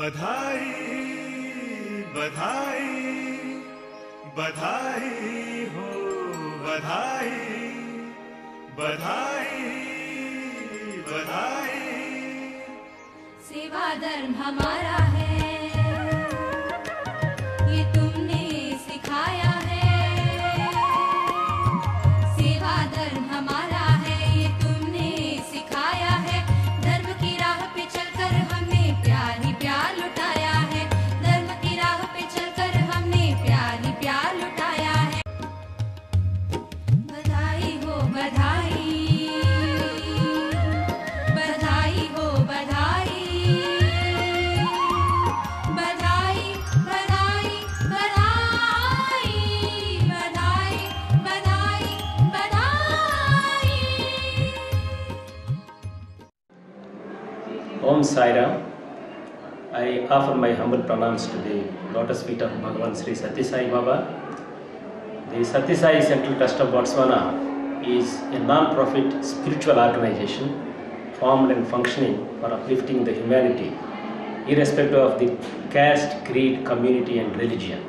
बधाई बधाई बधाई हो बधाई बधाई बधाई। सेवा धर्म हमारा है, ये तुमने सिखाया है। सेवा धर्म हमारा है, ये तुमने सिखाया है। धर्म की राह पे चलकर हमने प्यार ही प्यार लुटाया है। धर्म की राह पे चलकर हमने प्यार ही प्यार लुटाया है। बधाई हो बधाई बधाई हो बधाई बधाई बधाई बधाई बधाई बधाई बधाई। Om Sai Ram. I offer my humble pranams to the lotus feet of Bhagavan Sri Sathya Sai Baba. The Sathya Sai Central Trust of Botswana is a non-profit spiritual organization formed and functioning for uplifting the humanity, irrespective of the caste, creed, community and religion,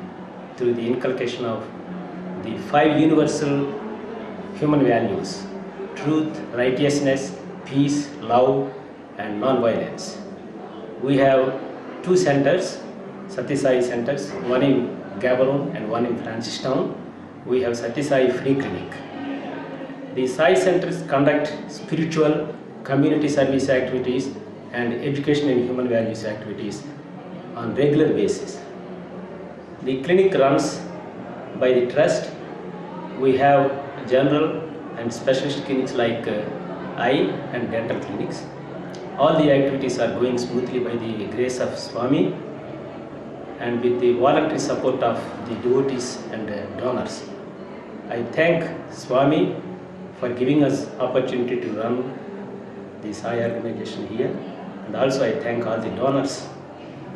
through the inculcation of the 5 universal human values: truth, righteousness, peace, love and non-violence. We have 2 centers, Sathya Sai centers, one in Gaborone and one in Francistown. We have Sathya Sai Free Clinic. The Sai centers conduct spiritual, community service activities and education and human values activities on regular basis. The clinic runs by the trust. We have general and specialist clinics like eye and dental clinics. All the activities are going smoothly by the grace of Swami and with the voluntary support of the devotees and donors. I thank Swami for giving us opportunity to run the Sai organization here, and also I thank all the donors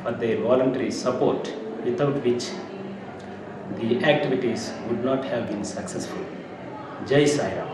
for their voluntary support, without which the activities would not have been successful. Jai Sai Ram.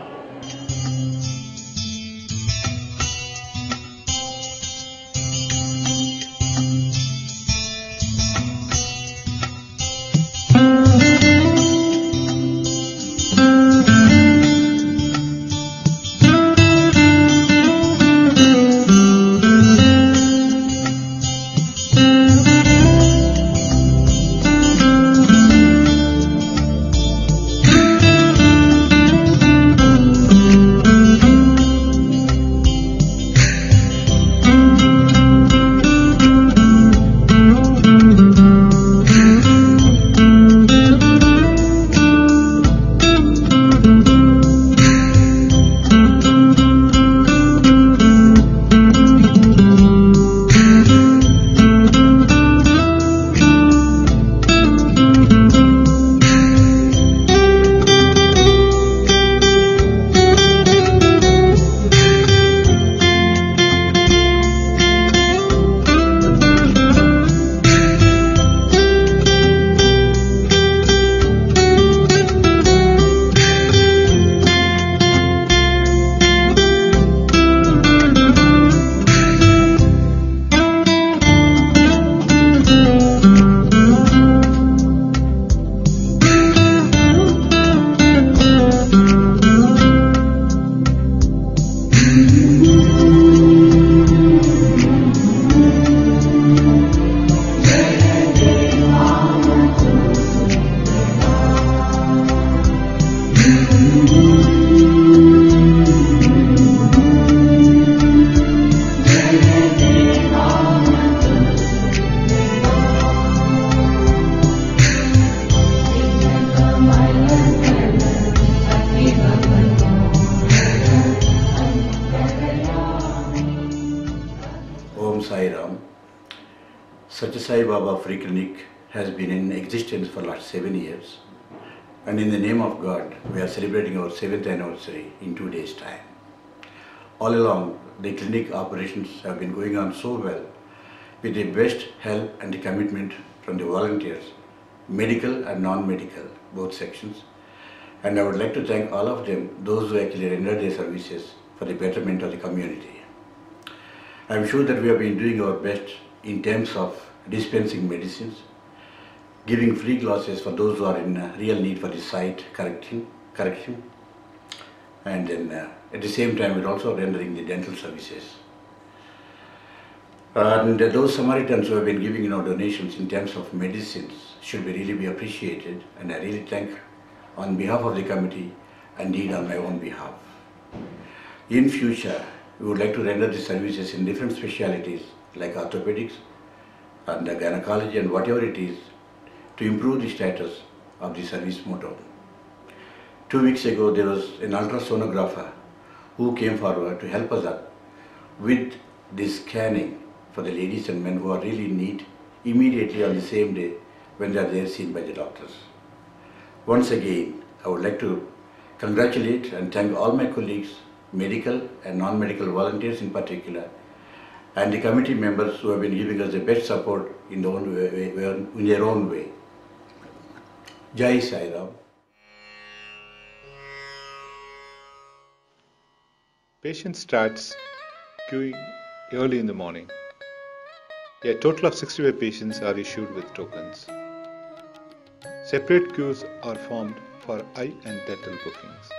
Om Sai Ram. Sathya Sai Baba Free Clinic has been in existence for last 7 years, and in the name of God we are celebrating our 7th anniversary in 2 days' time. All along the clinic operations have been going on so well, with the best help and the commitment from the volunteers, medical and non-medical, both sections, and I would like to thank all of them, those who actually rendered their services for the betterment of the community. I am sure that we have been doing our best in terms of dispensing medicines, giving free glasses for those who are in real need for the sight correction, and then at the same time we're also rendering the dental services. And those Samaritans who have been giving donations in terms of medicines should really be appreciated, and I really thank on behalf of the committee and indeed on my own behalf. In future, we would like to render the services in different specialities like orthopedics and gynecology and whatever it is to improve the status of the service motto. 2 weeks ago, there was an ultrasonographer who came forward to help us out with the scanning for the ladies and men who are really in need immediately on the same day when they are there seen by the doctors. Once again, I would like to congratulate and thank all my colleagues, medical and non-medical volunteers in particular, and the committee members who have been giving us the best support in their own way. Jai Sai Ram. Patient starts queuing early in the morning. A total of 65 patients are issued with tokens. Separate queues are formed for eye and dental bookings.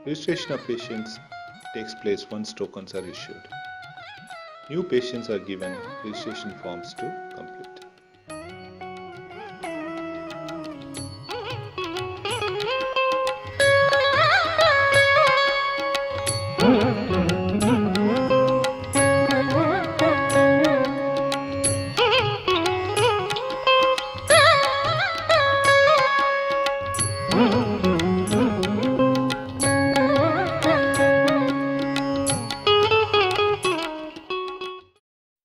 Registration of patients takes place once tokens are issued. New patients are given registration forms to complete.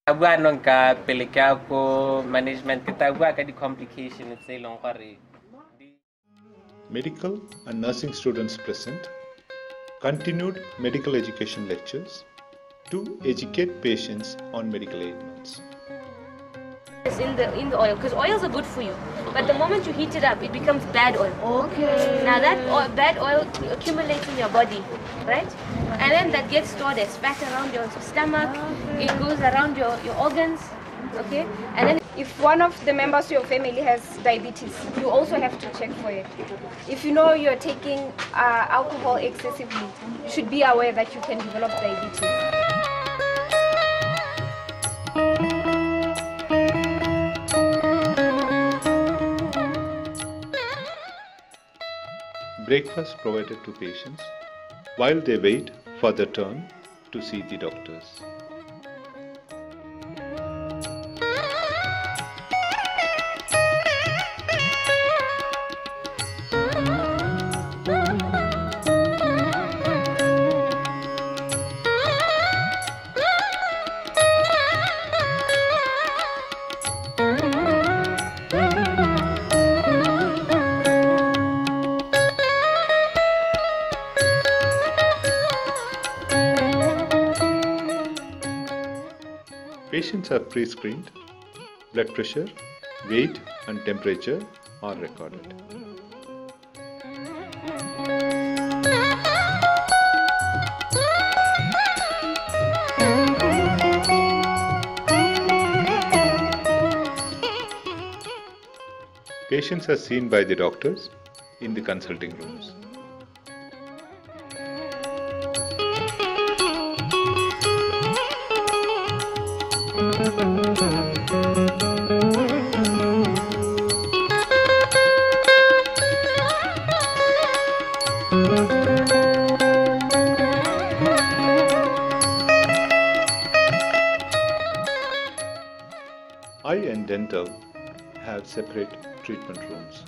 Agua nung ka pelika ko management kita agua ka di complication it's a long kari. Medical and nursing students present continued medical education lectures to educate patients on medical ailments. It's in the oil because oils are good for you, but the moment you heat it up, it becomes bad oil. Okay. Now that bad oil accumulates in your body, right? And then that gets stored as fat around your stomach. It goes around your organs, okay? And then if one of the members of your family has diabetes, you also have to check for it. If you know you're taking alcohol excessively, you should be aware that you can develop diabetes. Breakfast provided to patients while they wait for their turn to see the doctors. Patients are pre-screened, blood pressure, weight and temperature are recorded. Patients are seen by the doctors in the consulting rooms. Eye and dental have separate treatment rooms.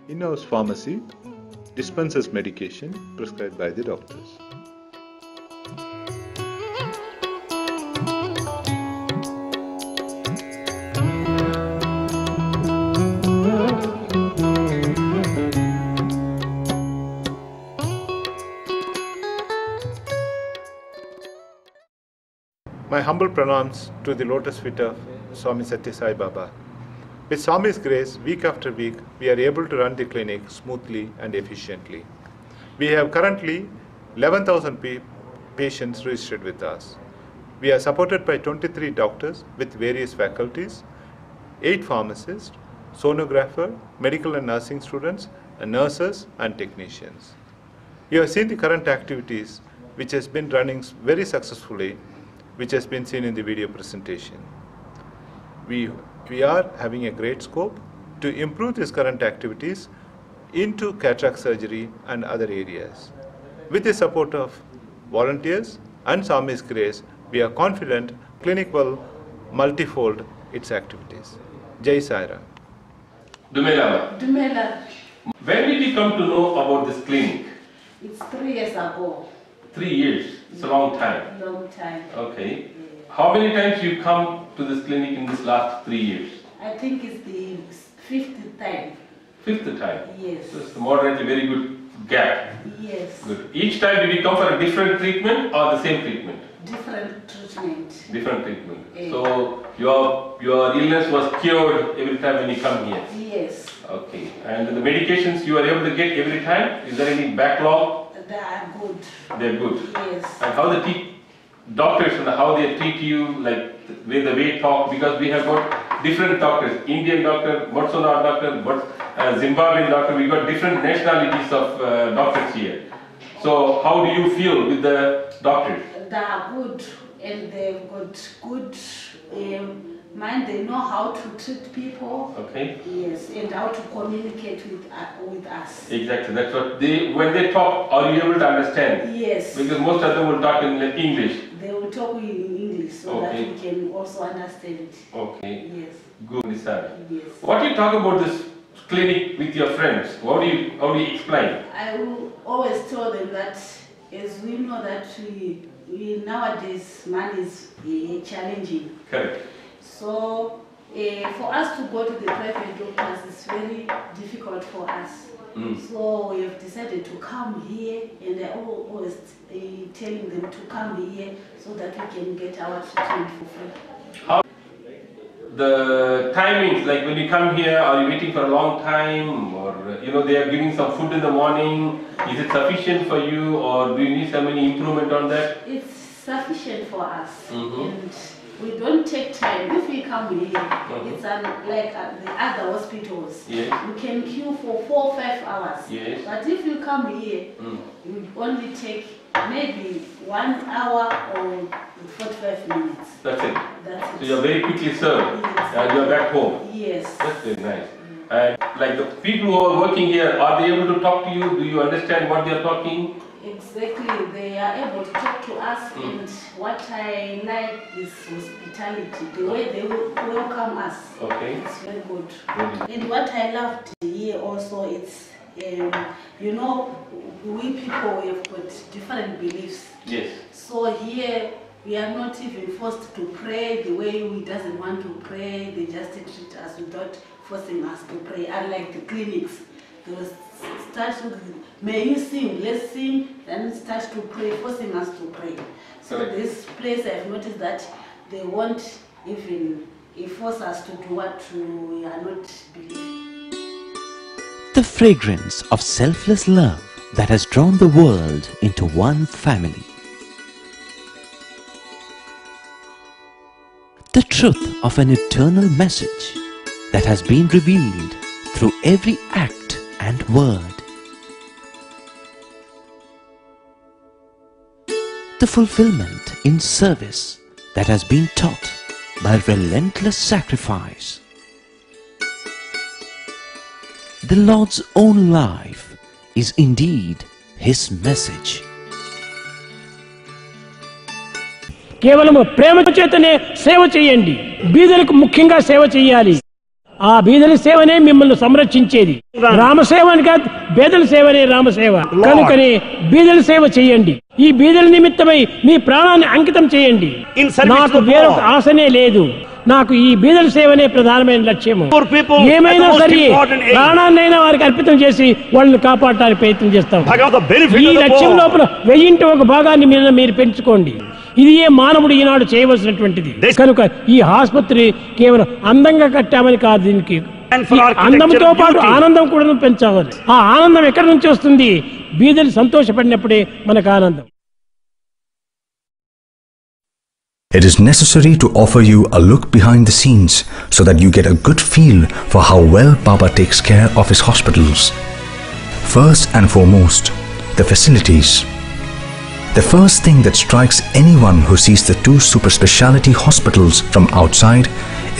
In-house pharmacy dispenses medication prescribed by the doctors. My humble pranams to the lotus feet of Swami Sathya Sai Baba. With Swami's grace, week after week, we are able to run the clinic smoothly and efficiently. We have currently 11,000 patients registered with us. We are supported by 23 doctors with various faculties, 8 pharmacists, sonographer, medical and nursing students, and nurses and technicians. You have seen the current activities which has been running very successfully, which has been seen in the video presentation. We are having a great scope to improve these current activities into cataract surgery and other areas. With the support of volunteers and Swami's grace, we are confident clinic will multifold its activities. Jai Sai Ram. Dumela. When did you come to know about this clinic? It's 3 years ago. 3 years. It's a long time. Long time. Okay. Yeah. How many times you come to this clinic in this last 3 years? I think it's the 5th time. 5th time? Yes. So it's moderately very good gap. Yes. Good. Each time did you come for a different treatment or the same treatment? Different treatment. Different treatment. Yeah. So your illness was cured every time when you come here? Yes. Okay. And the medications you are able to get every time? Is there any backlog? They are good. They're good. Yes. And how the doctors and how they treat you, like with the way talk, because we have got different doctors, Indian doctor, Botswana doctor, Zimbabwean doctor, we got different nationalities of doctors here. So how do you feel with the doctors? They are good and they've got good mind. They know how to treat people. Okay. Yes, and how to communicate with us. Exactly. That's what when they talk, are you able to understand? Yes. Because most of them will talk in English. They will talk in English so that we can also understand it. Okay. Yes. Good, sir. Yes. What do you talk about this clinic with your friends? How do you explain? I will always tell them that, as we know that we nowadays money is challenging. Correct. So for us to go to the private doctors is very difficult for us. So we have decided to come here, and I always telling them to come here so that we can get our treatment for free. How the timings, like when you come here, are you waiting for a long time, or they are giving some food in the morning? Is it sufficient for you, or do you need some any improvement on that? It's sufficient for us, and we don't take time. If we come here, it's like the other hospitals. Yes. We can queue for 4 or 5 hours. Yes. But if you come here, you only take maybe 1 hour or 45 minutes. That's it. That's it. So you're very quickly served. Yes. And you're back home. Yes. That's very nice. And like the people who are working here, are they able to talk to you? Do you understand what they are talking? Exactly, they are able to talk to us, and what I like is hospitality, the way they will welcome us. Okay. It's very good. And what I loved here also, it's, we people have got different beliefs. Yes. So here, we are not even forced to pray the way we doesn't want to pray. They just treat us without forcing us to pray, unlike the clinics. They will start with, may you sing, let's sing, then start to pray, forcing us to pray. So this place I've noticed that they won't even force us to do what we are not believing. The fragrance of selfless love that has drawn the world into one family. The truth of an eternal message that has been revealed through every act and word. The fulfillment in service that has been taught by relentless sacrifice. The Lord's own life is indeed His message. కేవలం ప్రేమ చేతనే సేవ చేయండి. బీదలకు ముఖ్యంగా సేవ చేయాలి. ఆ బీదల సేవనే మిమ్మల్ని సంరక్షించేది. రామసేవ అని కాదు, బీదల సేవనే రామసేవ. కనుకనే బీదల సేవ చేయండి. ఈ బీదల నిమిత్తమై మీ ప్రాణాన్ని అంకితం చేయండి. నాకు వేరొక ఆశనే లేదు. నాకు ఈ బీదల సేవనే ప్రధానమైన లక్ష్యము. ఏమైనా సరే ప్రాణాన్నైనా వారికి అర్పితం చేసి వాళ్ళని కాపాడటానికి ప్రయత్నం చేస్తాం. ఈ లక్ష్యం లోపల 1000 ఒక భాగాన్ని మీరు పెంచుకోండి. ఇది ఏ మానవుడు ఈనాడు చేయవలసినటువంటిది. కనుక ఈ ఆసుపత్రి కేవలం అందంగా కట్టామని కాదు, దీనికి అందంతో పాటు ఆనందం కూడా పెంచాలి. ఆ ఆనందం ఎక్కడి నుంచి వస్తుంది? బీదలు సంతోషపడినప్పుడే మనకు ఆనందం. It is necessary to offer you a look behind the scenes so that you get a good feel for how well Baba takes care of his hospitals. First and foremost, the facilities. The first thing that strikes anyone who sees the 2 super speciality hospitals from outside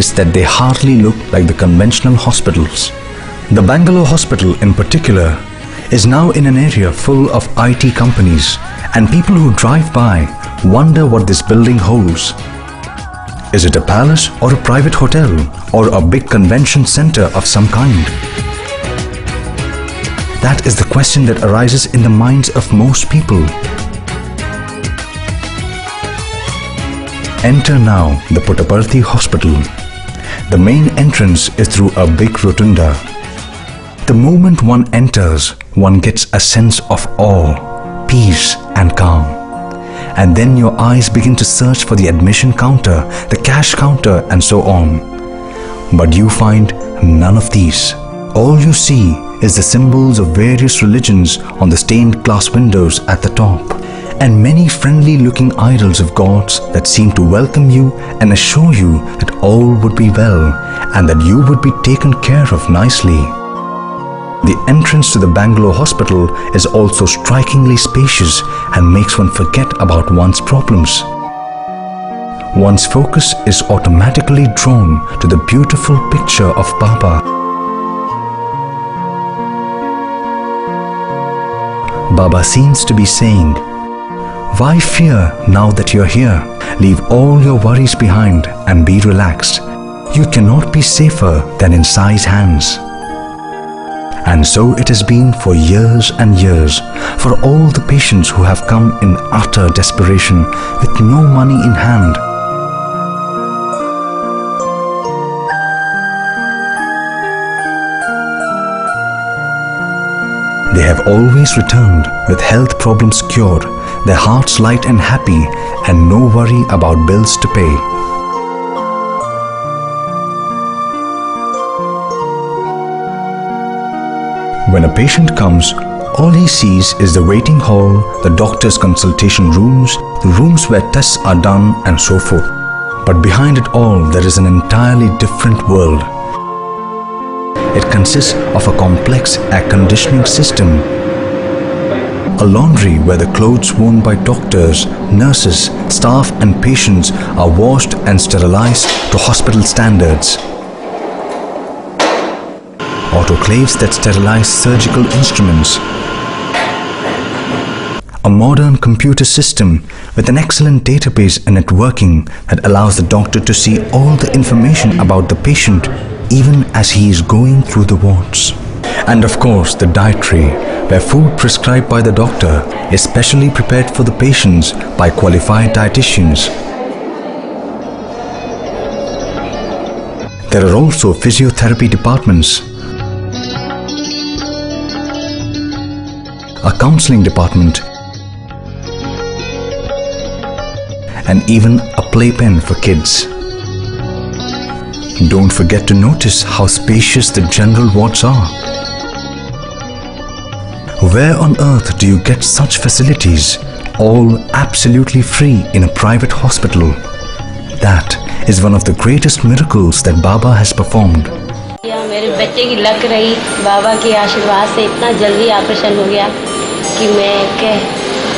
is that they hardly look like the conventional hospitals. The Bangalore hospital in particular is now in an area full of IT companies, and people who drive by wonder what this building holds. Is it a palace or a private hotel or a big convention center of some kind? That is the question that arises in the minds of most people. Enter now the Puttaparthi Hospital. The main entrance is through a big rotunda. The moment one enters, one gets a sense of awe, peace and calm. And then your eyes begin to search for the admission counter, the cash counter and so on. But you find none of these. All you see is the symbols of various religions on the stained glass windows at the top, and many friendly looking idols of gods that seem to welcome you and assure you that all would be well and that you would be taken care of nicely. The entrance to the Bangalore hospital is also strikingly spacious and makes one forget about one's problems. One's focus is automatically drawn to the beautiful picture of Baba. Baba seems to be saying, "Why fear now that you're here? Leave all your worries behind and be relaxed. You cannot be safer than in Sai's hands." And so it has been for years and years, for all the patients who have come in utter desperation with no money in hand. They have always returned with health problems cured, their hearts light and happy, and no worry about bills to pay. When a patient comes, all he sees is the waiting hall, the doctor's consultation rooms, the rooms where tests are done and so forth. But behind it all, there is an entirely different world. It consists of a complex air conditioning system, a laundry where the clothes worn by doctors, nurses, staff and patients are washed and sterilized to hospital standards, autoclaves that sterilize surgical instruments, a modern computer system with an excellent database and networking that allows the doctor to see all the information about the patient even as he is going through the wards. And of course the dietary, where food prescribed by the doctor is specially prepared for the patients by qualified dietitians. There are also physiotherapy departments, a counseling department, and even a playpen for kids. Don't forget to notice how spacious the general wards are. Where on earth do you get such facilities, all absolutely free in a private hospital? That is one of the greatest miracles that Baba has performed. मेरे बच्चे की लग रही बाबा के आशीर्वाद से इतना जल्दी ऑपरेशन हो गया कि मैं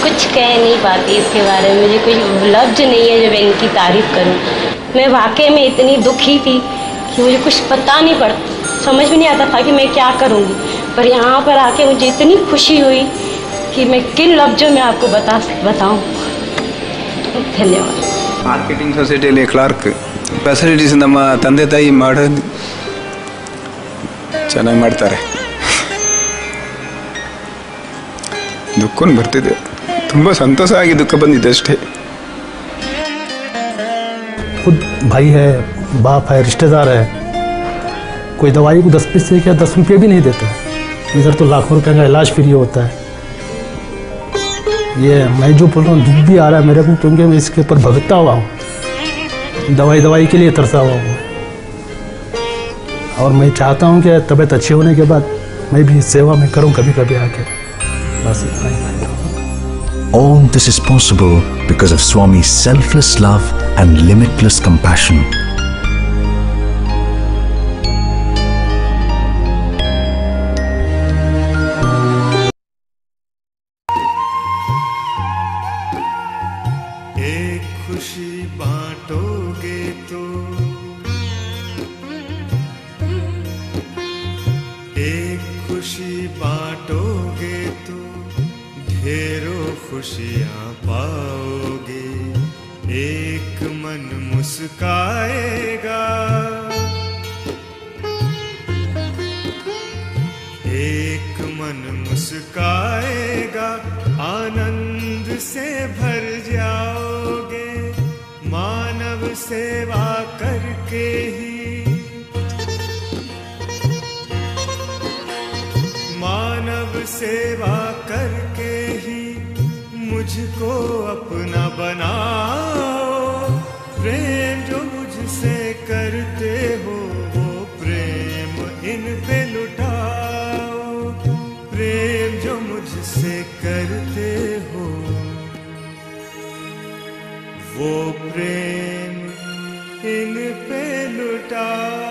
कुछ कह नहीं पाती इसके बारे में. मुझे कोई लफ्ज नहीं है जो मैं इनकी तारीफ करूं. मैं वाकई में इतनी दुखी थी कि मुझे कुछ पता नहीं समझ में नहीं आता था कि मैं क्या करूंगी. पर यहाँ पर आके मुझे इतनी खुशी हुई कि मैं किन लफ्जों में आपको बताऊं. ಧನ್ಯವಾದ. Marketing ಸೊಸೈಟಿಯಲ್ಲಿ Clarke. ಫೆಸಿಲಿಟೀಸ್ ನಮ್ಮ ತಂದೆ ತಾಯಿ ಚೆನ್ನಾಗಿ ಮಾಡ್ತಾರೆ. ದುಃಖವನ್ನು ಬರ್ತಿದೆ, ತುಂಬ ಸಂತೋಷ ಆಗಿ ದುಃಖ ಬಂದಿದೆ ಅಷ್ಟೇ. खुद भाई है, बाप है, रिश्तेदार है, कोई दवाई को 10 पैसे क्या 10 रुपये भी नहीं देता है. इधर तो लाखों रुपए का इलाज फ्री होता है. ये मैं जो बोल रहा हूँ दुख भी आ रहा है मेरे को, क्योंकि मैं इसके ऊपर भगता हुआ हूँ, दवाई के लिए तरसा हुआ हूँ. और मैं चाहता हूँ कि तबीयत अच्छी होने के बाद मैं भी सेवा में करूँ कभी कभी आके. बस इतना ही. All this is possible because of Swami's selfless love and limitless compassion. एक खुशी बांटोगे तो एक खुशी बांटोगे तो ढेरों खुशियां पाओगे. एक मन मुस्काएगा, एक मन मुस्काएगा, आनंद से भर जाओगे. मानव सेवा करके ही, मानव सेवा करके ही मुझको अपना बनाओ. प्रेम जो मुझसे करते हो वो प्रेम इन पे लुटाओ. प्रेम जो मुझसे करते हो वो प्रेम इन पे लुटाओ.